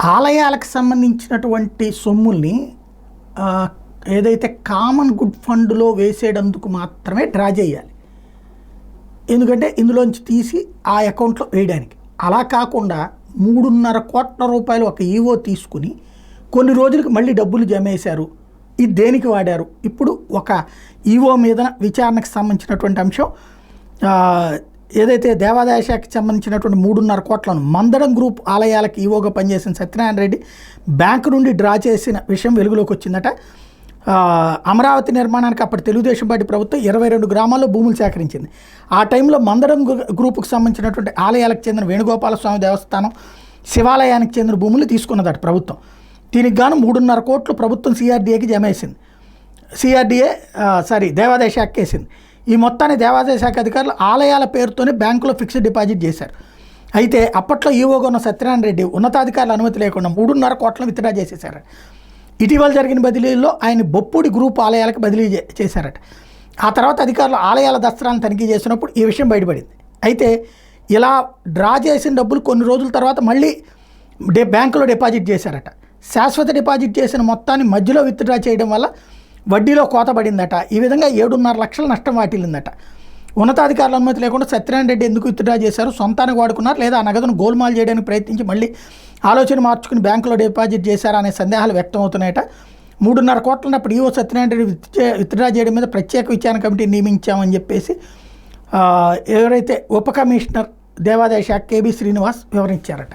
ఆలయాలకు సంబంధించినటువంటి సొమ్ముల్ని ఆహ్, ఏదైతే కామన్ గుడ్ ఫండ్‌లో వేసేటందుకు మాత్రమే డ్రా చేయాలి. ఎందుకంటే ఇందులోంచి తీసి ఆ అకౌంట్‌లో వేయడానికి. అలా కాకుండా రూ. 3,500,00,000 ఒక ఈవో తీసుకుని కొన్ని రోజులకి మళ్ళీ డబ్బులు జమేశారు. ఇది దేనికి వాడారు? ఇప్పుడు ఒక ఈవో మీద విచారణకు సంబంధించినటువంటి అంశం ఏదైతే దేవాదాయ శాఖకి సంబంధించినటువంటి 3,500,00,000 మందడం గ్రూప్ ఆలయాలకు ఈవోగా పనిచేసిన సత్యనారాయణ రెడ్డి బ్యాంకు నుండి డ్రా చేసిన విషయం వెలుగులోకి వచ్చిందట. అమరావతి నిర్మాణానికి అప్పటి తెలుగుదేశం పార్టీ ప్రభుత్వం 22 గ్రామాల్లో భూములు సేకరించింది. ఆ టైంలో మందడం గ్రూపుకు సంబంధించినటువంటి ఆలయాలకు చెందిన వేణుగోపాలస్వామి దేవస్థానం, శివాలయానికి చెందిన భూములు తీసుకున్నదట ప్రభుత్వం. దీనికి గాను 3,500 కోట్లు ప్రభుత్వం సిఆర్డీఏకి జమేసింది. దేవాదాయ శాఖకి వేసింది. ఈ మొత్తాన్ని దేవాదాయ శాఖ అధికారులు ఆలయాల పేరుతోనే బ్యాంకులో ఫిక్స్డ్ డిపాజిట్ చేశారు. అయితే అప్పట్లో ఈవోగా ఉన్న సత్యనారాయణ రెడ్డి ఉన్నతాధికారుల అనుమతి లేకుండా 3,500 కోట్లను విత్డ్రా చేసేశారు. ఇటీవల జరిగిన బదిలీలో ఆయన బొప్పుడి గ్రూప్ ఆలయాలకు బదిలీ చేశారట. ఆ తర్వాత అధికారులు ఆలయాల దస్త్రాలను తనిఖీ చేసినప్పుడు ఈ విషయం బయటపడింది. అయితే ఇలా డ్రా చేసిన డబ్బులు కొన్ని రోజుల తర్వాత మళ్ళీ బ్యాంకులో డిపాజిట్ చేశారట. శాశ్వత డిపాజిట్ చేసిన మొత్తాన్ని మధ్యలో విత్డ్రా చేయడం వల్ల వడ్డీలో కోత పడిందట. ఈ విధంగా 7.5 లక్షల నష్టం వాటిల్లిందట. ఉన్నతాధికారుల అనుమతి లేకుండా సత్యనారాయణ రెడ్డి ఎందుకు విత్డ్రా చేశారు? సొంతానికి వాడుకున్నారు లేదా ఆ నగదును గోల్మాల్ చేయడానికి ప్రయత్నించి మళ్ళీ ఆలోచన మార్చుకుని బ్యాంకులో డిపాజిట్ చేశారా అనే సందేహాలు వ్యక్తం అవుతున్నాయట. 3.5 కోట్ల అప్పుడు ఈవో సత్యనారాయణ రెడ్డి విత్డ్రా చేయడం మీద ప్రత్యేక విచారణ కమిటీ నియమించామని చెప్పేసి ఎవరైతే ఉప కమిషనర్ దేవాదాయ శాఖ కేబీ శ్రీనివాస్ వివరించారట.